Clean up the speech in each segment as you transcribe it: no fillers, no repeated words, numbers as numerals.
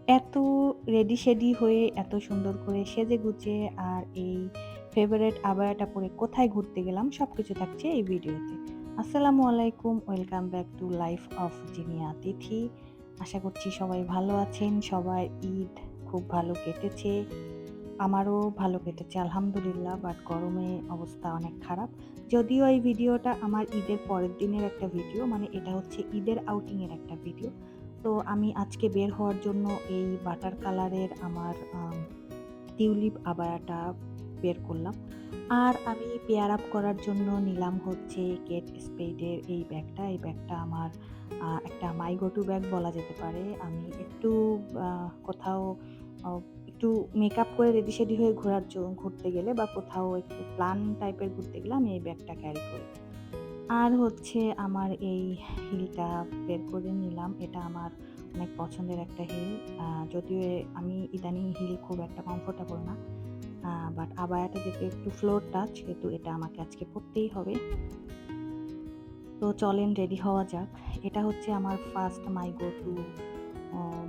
এত ready shady হয়ে এত সুন্দর করে সেজে গুজে আর এই ফেভারিট আবায়াটা পরে কোথায় ঘুরতে গেলাম সবকিছু থাকছে এই ভিডিওতে। আসসালামু আলাইকুম, welcome back to life of Zinia Tithi. আশা করছি সবাই ভালো আছেন, সবার ঈদ খুব ভালো কেটেছে। আমারও ভালো কেটেছে আলহামদুলিল্লাহ, বাট গরমে অবস্থা অনেক খারাপ। যদিও এই ভিডিওটা আমার ঈদের পরের দিনের একটা ভিডিও, মানে এটা হচ্ছে ঈদের আউটিং এর একটা ভিডিও। তো আমি আজকে বের হওয়ার জন্য এই বাটার কালারের আমার টিউলিপ আবায়াটা বের করলাম। আর আমি পেয়ার আপ করার জন্য নিলাম হচ্ছে কেট স্পেডের এই ব্যাগটা। এই ব্যাগটা আমার একটা মাই গো টু ব্যাগ বলা যেতে পারে। আমি একটু কোথাও অ একটু মেকআপ করে রেডি সেডি হয়ে ঘুরতে গেলে বা কোথাও একটু প্ল্যান টাইপের ঘুরতে গেলে আমি এই ব্যাগটা ক্যারি করি। আর হচ্ছে আমার এই হিলটা বের করে নিলাম। এটা আমার অনেক পছন্দের একটা হিল। যদিও আমি ইদানিং হিল খুব একটা কমফোর্টেবল না। বাট আবায়াটা যেহেতু একটু ফ্লোর টাচ, সেহেতু এটা আমাকে আজকে পরতেই হবে। তো চলেন রেডি হওয়া যাক। এটা হচ্ছে আমার first my go to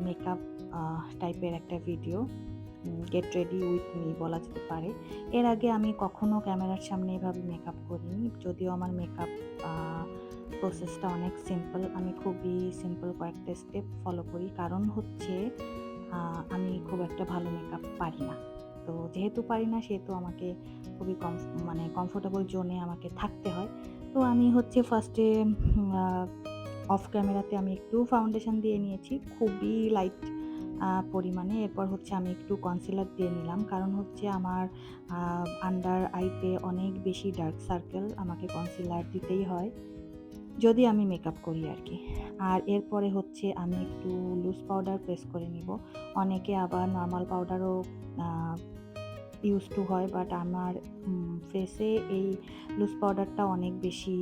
makeup টাইপের একটা video. Get ready with me বলা যেতে পারে। এর আগে আমি কখনো ক্যামেরার সামনে এভাবে মেকআপ করিনি। যদিও আমার মেকআপ প্রসেসটা অনেক সিম্পল। আমি খুবই সিম্পল কয়েকটা স্টেপ ফলো করি। কারণ হচ্ছে আমি খুব একটা ভালো মেকআপ পারি না। তো যেহেতু পারি না সেহেতু আমাকে খুবই মানে কমফোর্টেবল জোনে আমাকে থাকতে হয়। তো আমি হচ্ছে ফার্স্টে আ অফ ক্যামেরাতে আমি একটু ফাউন্ডেশন দিয়ে নিয়েছি, খুবই লাইট পরিমাণে। এরপর হচ্ছে আমি একটু কনসিলার দিয়ে নিলাম। কারণ হচ্ছে আমার আন্ডার আইতে অনেক বেশি ডার্ক সার্কেল, আমাকে কনসিলার দিতেই হয় যদি আমি মেকআপ করি আরকি। আর এরপরে হচ্ছে আমি একটু লুজ পাউডার প্রেস করে নিব। অনেকে আবার নরমাল পাউডারও আ ইউজ টু হয়, বাট আমার ফেসে এই লুজ পাউডারটা অনেক বেশি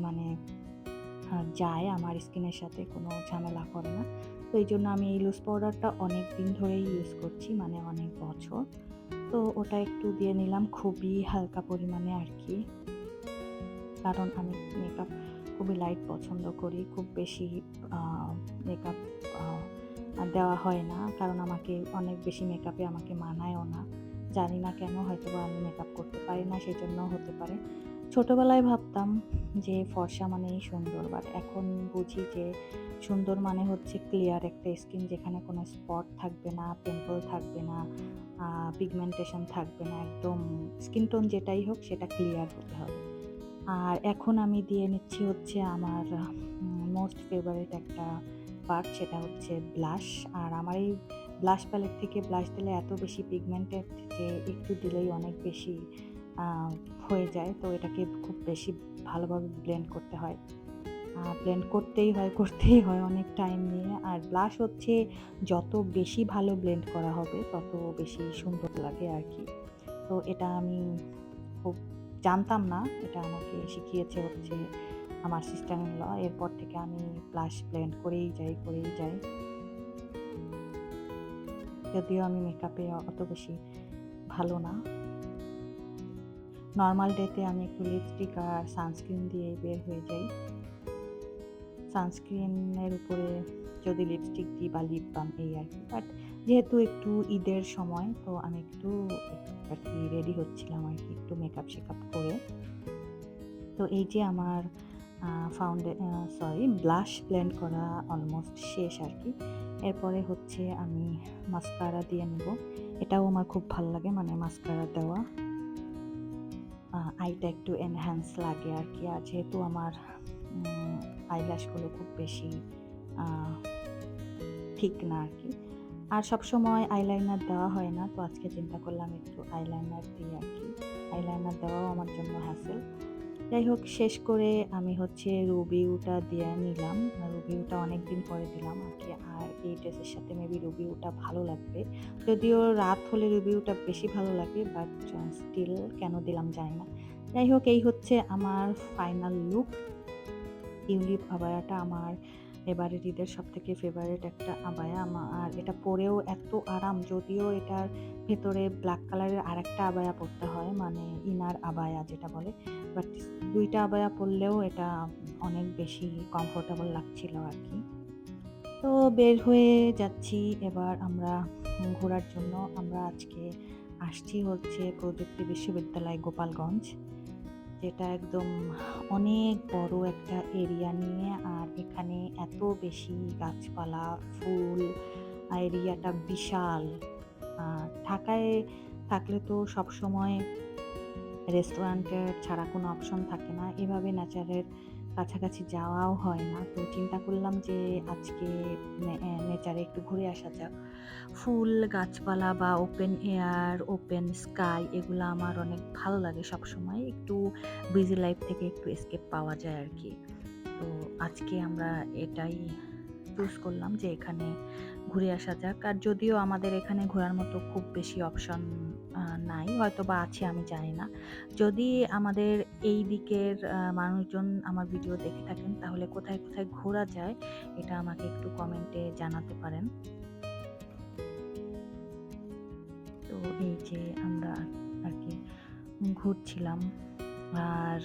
মানে যায়, আমার স্কিনের সাথে কোনো ঝামেলা করে না। তো এইজন্য আমি এই লুজ পাউডারটা অনেক দিন ধরেই ইউজ করছি, মানে অনেক বছর। তো ওটা একটু দিয়ে নিলাম খুবই হালকা পরিমাণে আরকি। কারণ আমি মেকআপ খুবই লাইট পছন্দ করি। খুব বেশি আ মেকআপ আ দেওয়া হয় না। কারণ আমাকে অনেক বেশি মেকআপে আমাকে মানায়ও না। জানি না কেন, হয়তোবা আমি মেকআপ করতে পারি না, সেজন্যও হতে পারে। ছোটবেলায় ভাবতাম যে ফর্সা মানেই সুন্দর, বাট এখন বুঝি যে সুন্দর মানে হচ্ছে ক্লিয়ার একটা স্কিন, যেখানে কোনো স্পট থাকবে না, পিম্পল থাকবে না, পিগমেন্টেশন থাকবে না। একদম স্কিন টোন যেটাই হোক সেটা ক্লিয়ার হতে হবে। আর এখন আমি দিয়ে নিচ্ছি হচ্ছে আমার মোস্ট ফেভারিট একটা পার্ট, সেটা হচ্ছে ব্লাশ। আর আমার এই ব্লাশ প্যালেট থেকে ব্লাশ দিলে এত বেশি পিগমেন্টেড যে একটু দিলেই অনেক বেশি আ হয়ে যায়। তো এটাকে খুব বেশি ভালোভাবে ব্লেন্ড করতে হয়। ব্লেন্ড করতেই হয় অনেক টাইম নিয়ে। আর ব্লাশ হচ্ছে যত বেশি ভালো ব্লেন্ড করা হবে তত বেশি সুন্দর লাগে আরকি। তো এটা আমি খুব জানতাম না। এটা আমাকে শিখিয়েছে হচ্ছে আমার সিস্টার ইন ল। এরপর থেকে আমি ব্লাশ ব্লেন্ড করেই যাই। যদিও আমি মেকআপে অত বেশি ভালো না। নরমাল ডেতে আমি একটু লিপস্টিক আর সানস্ক্রিন দিয়ে বের হয়ে যাই। সানস্ক্রিনের উপরে যদি লিপস্টিক দিই বা লিপ বাম এই আরকি। বাট যেহেতু একটু ঈদের সময়, তো আমি একটু আরকি রেডি হচ্ছিলাম আরকি একটু মেকআপ-শেকআপ করে। তো এই যে আমার ব্লাশ ব্লেন্ড করা অলমোস্ট শেষ আরকি। এরপরে হচ্ছে আমি মাস্কারা দিয়ে নিব। এটাও আমার খুব ভাল লাগে, মানে মাস্কারা দেওয়া। আইটা একটু এনহ্যান্স লাগে আরকি। আর যেহেতু আমার আইল্যাশগুলো খুব বেশি আ ঠিক না আরকি। আর সবসময় আইলাইনার দেওয়া হয় না। তো আজকে চিন্তা করলাম একটু আইলাইনার দিই আরকি। আইলাইনার দেওয়াও আমার জন্য হ্যাসেল। যাই হোক, শেষ করে আমি হচ্ছে রুবিউটা দিয়ে নিলাম। রুবিউটা অনেকদিন পরে দিলাম আরকি। আর এই ড্রেসের সাথে মেবি রুবিউটা ভালো লাগবে। যদিও রাত হলে রুবিউটা বেশি ভালো লাগে, বাট স্টিল কেন দিলাম জানি না। যাই হোক, এই হচ্ছে আমার ফাইনাল লুক। টিউলিপ আবায়াটা আমার এবারের ঈদের সবথেকে ফেভারিট একটা আবায়া। আর এটা পরেও এত আরাম, যদিও এটার ভেতরে ব্ল্যাক কালারের আরেকটা আবায়া পরতে হয়, মানে ইনার আবায়া যেটা বলে। বাট ২ টা আবায়া পরলেও এটা অনেক বেশি কমফোর্টেবল লাগছিল আরকি। তো বের হয়ে যাচ্ছি এবার আমরা ঘোরার জন্য। আমরা আজকে আসছি হচ্ছে প্রযুক্তি বিশ্ববিদ্যালয় গোপালগঞ্জ, যেটা একদম অনেক বড় একটা এরিয়া নিয়ে। আর এখানে এত বেশি গাছপালা, ফুল, এরিয়াটা বিশাল। ঢাকায় থাকলে তো সবসময় রেস্টুরেন্টের ছাড়া কোনো অপশন থাকে না। এভাবে নেচারের কাছাকাছি যাওয়াও হয় না। তো চিন্তা করলাম যে আজকে নেচারে একটু ঘুরে আসা যাক। ফুল, গাছপালা বা ওপেন এয়ার, ওপেন স্কাই এগুলা আমার অনেক ভালো লাগে সবসময়। একটু বিজি লাইফ থেকে একটু এস্কেপ পাওয়া যায় আরকি। তো আজকে আমরা এটাই চুজ করলাম যে এখানে ঘুরে আসা যাক। আর যদিও আমাদের এখানে ঘোরার মতো খুব বেশি অপশন নাই, হয়তোবা আছে আমি জানি না। যদি আমাদের এই দিকের মানুষজন আমার ভিডিও দেখে থাকেন তাহলে কোথায়, কোথায় ঘোরা যায় এটা আমাকে একটু কমেন্টে জানাতে পারেন। তো এই যে আমরা আরকি ঘুরছিলাম। আর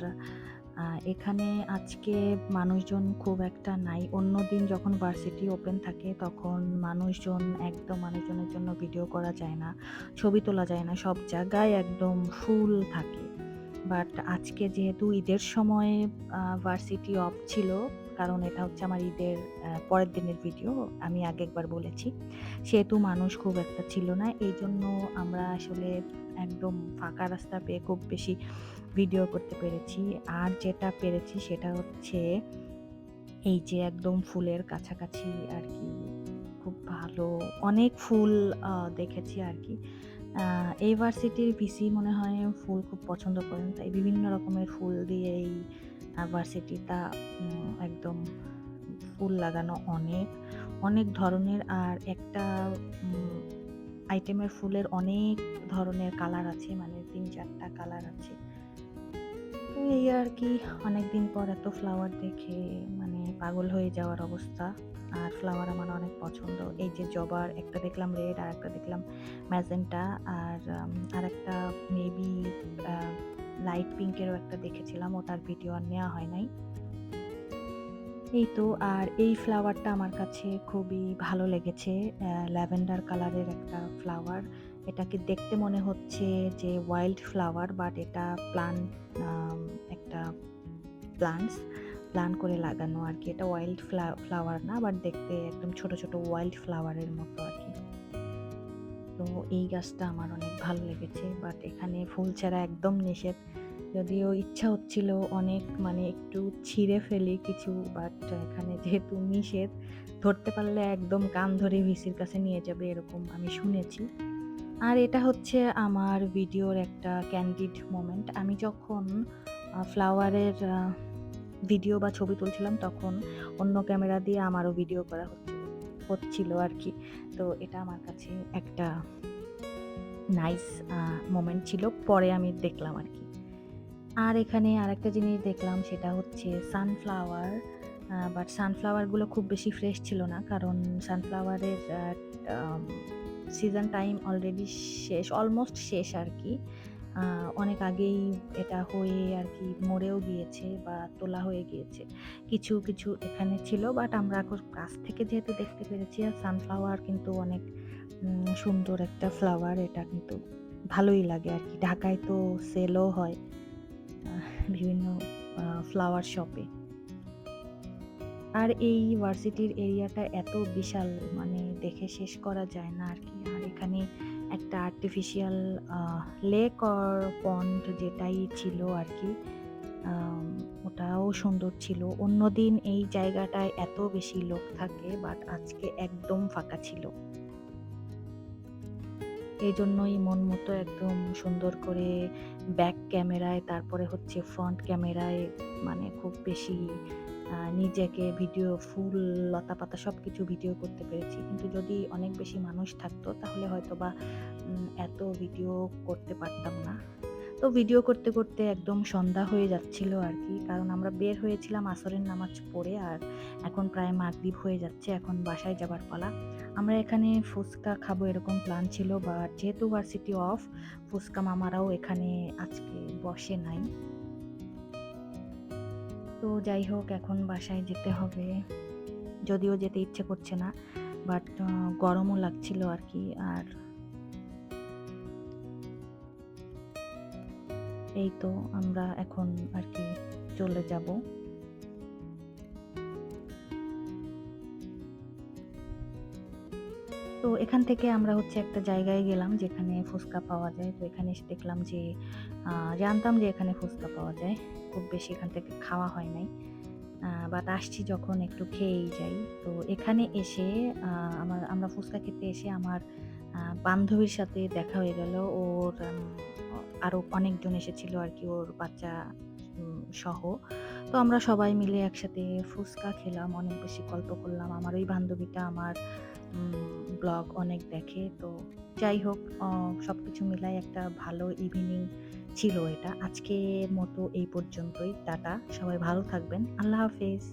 এখানে আজকে মানুষজন খুব একটা নাই। অন্যদিন যখন ভার্সিটি ওপেন থাকে তখন মানুষজনের জন্য ভিডিও করা যায় না, ছবি তোলা যায় না। সব জায়গায় একদম ফুল থাকে। বাট আজকে যেহেতু ঈদের সময় ভার্সিটি অফ ছিল, কারণ এটা হচ্ছে আমার ঈদের পরের দিনের ভিডিও, আমি আগে একবার বলেছি। সেহেতু মানুষ খুব একটা ছিল না। এইজন্য আমরা আসলে একদম ফাঁকা রাস্তা পেয়ে খুব বেশি ভিডিও করতে পেরেছি। আর যেটা পেরেছি সেটা হচ্ছে এই যে একদম ফুলের কাছাকাছি আরকি খুব ভালো অনেক ফুল দেখেছি আরকি। এই ভার্সিটির ভিসি মনে হয় ফুল খুব পছন্দ করেন। তাই বিভিন্ন রকমের ফুল দিয়ে এই ভার্সিটিটা একদম ফুল লাগানো অনেক, অনেক ধরনের। আর একটা উম আইটেমের ফুলের অনেক ধরনের কালার আছে, মানে ৩-৪ টা কালার আছে। তো এই আরকি অনেকদিন পর এত ফ্লাওয়ার দেখে মানে পাগল হয়ে যাওয়ার অবস্থা। আর ফ্লাওয়ার আমার অনেক পছন্দ। এই যে জবার একটা দেখলাম রেড, আরেকটা দেখলাম ম্যাজেন্টা, আর আরেকটা মেবি আ লাইট পিঙ্কেরও একটা দেখেছিলাম। ওটার ভিডিও আর নেওয়া হয় নাই। এই তো। আর এই ফ্লাওয়ারটা আমার কাছে খুবই ভালো লেগেছে। ল্যাভেন্ডার কালারের একটা ফ্লাওয়ার। এটাকে দেখতে মনে হচ্ছে যে ওয়াইল্ড ফ্লাওয়ার, বাট এটা আম একটা প্লান্টস প্ল্যান করে লাগানো আরকি। এটা ওয়াইল্ড ফ্লাওয়ার না, বাট দেখতে একদম ছোট, ছোট ওয়াইল্ড ফ্লাওয়ারের মতো আরকি। তো এই গাছটা আমার অনেক ভালো লেগেছে। বাট এখানে ফুল ছাড়া একদম নিষেধ। যদিও ইচ্ছা হচ্ছিল অনেক, মানে একটু ছিঁড়ে ফেলি কিছু, বাট এখানে যেহেতু নিষেধ, ধরতে পারলে একদম কান ধরে ভিসির কাছে নিয়ে যাবে এরকম আমি শুনেছি। আর এটা হচ্ছে আমার ভিডিওর একটা ক্যান্ডিড মোমেন্ট। আমি যখন ফ্লাওয়ারের ভিডিও বা ছবি তুলছিলাম তখন অন্য ক্যামেরা দিয়ে আমারও ভিডিও করা হচ্ছিল আরকি। তো এটা আমার কাছে একটা নাইস মোমেন্ট ছিল। পরে আমি দেখলাম আরকি। আর এখানে আরেকটা জিনিস দেখলাম সেটা হচ্ছে সানফ্লাওয়ার। বাট সানফ্লাওয়ারগুলো খুব বেশি ফ্রেশ ছিল না। কারণ সানফ্লাওয়ারের আম সিজন টাইম অলরেডি শেষ, অলমোস্ট শেষ আরকি। আ অনেক আগেই এটা হয়ে আরকি মরেও গিয়েছে বা তোলা হয়ে গিয়েছে। কিছু, কিছু এখানে ছিল, বাট আমরা এখন কাছ থেকে যেহেতু দেখতে পেরেছি। আর সানফ্লাওয়ার কিন্তু অনেক সুন্দর একটা ফ্লাওয়ার। এটা কিন্তু ভালোই লাগে আরকি। ঢাকায় তো সেলও হয় বিভিন্ন ফ্লাওয়ার শপে। আর এই ভার্সিটির এরিয়াটা এত বিশাল, মানে দেখে শেষ করা যায় না আরকি। আর এখানে একটা আর্টিফিশিয়াল আ লেক অর পন্ড যেটাই ছিল আরকি। আম ওটাও সুন্দর ছিল। অন্যদিন এই জায়গাটায় এত বেশি লোক থাকে, বাট আজকে একদম ফাঁকা ছিল। এজন্যই মন মতো একদম সুন্দর করে ব্যাক ক্যামেরায়, তারপরে হচ্ছে ফ্রন্ট ক্যামেরায়, মানে খুব বেশি নিজেকে ভিডিও, ফুল, লতাপাতা সবকিছু ভিডিও করতে পেরেছি। কিন্তু যদি অনেক বেশি মানুষ থাকতো তাহলে হয়তোবা এত ভিডিও করতে পারতাম না। তো ভিডিও করতে, করতে একদম সন্ধ্যা হয়ে যাচ্ছিল আরকি। কারণ আমরা বের হয়েছিলাম আসরের নামাজ পড়ে, আর এখন প্রায় মাগরিব হয়ে যাচ্ছে। এখন বাসায় যাবার পালা। আমরা এখানে ফুচকা খাবো এরকম প্ল্যান ছিল, বাট যেহেতু ভার্সিটি অফ, ফুচকা মামারাও এখানে আজকে বসে নাই। তো যাই হোক, এখন বাসায় যেতে হবে। যদিও যেতে ইচ্ছে করছে না, বাট গরমও লাগছিল আর কি। আর এই তো আমরা এখন আর কি চলে যাব। তো এখান থেকে আমরা হচ্ছে একটা জায়গায় গেলাম যেখানে ফুচকা পাওয়া যায়। তো এখানে এসে দেখলাম যে জানতাম যে এখানে ফুচকা পাওয়া যায়। খুব বেশি এখান থেকে খাওয়া হয় নাই। বাট আসছি যখন একটু খেয়েই যাই। তো এখানে এসে আমরা ফুচকা খেতে এসে আমার বান্ধবীর সাথে দেখা হয়ে গেল। ওর আরো অনেকজন এসেছিল আরকি, ওর বাচ্চা সহ। তো আমরা সবাই মিলে একসাথে ফুচকা খেলাম, অনেক বেশি গল্প করলাম। আমার ওই বান্ধবীটা আমার ব্লগ অনেক দেখে। তো যাই হোক, সবকিছু মিলায় একটা ভালো ইভনিং ছিল এটা। আজকের মতো এই পর্যন্তই। টাটা। সবাই ভালো থাকবেন। আল্লাহ হাফেজ।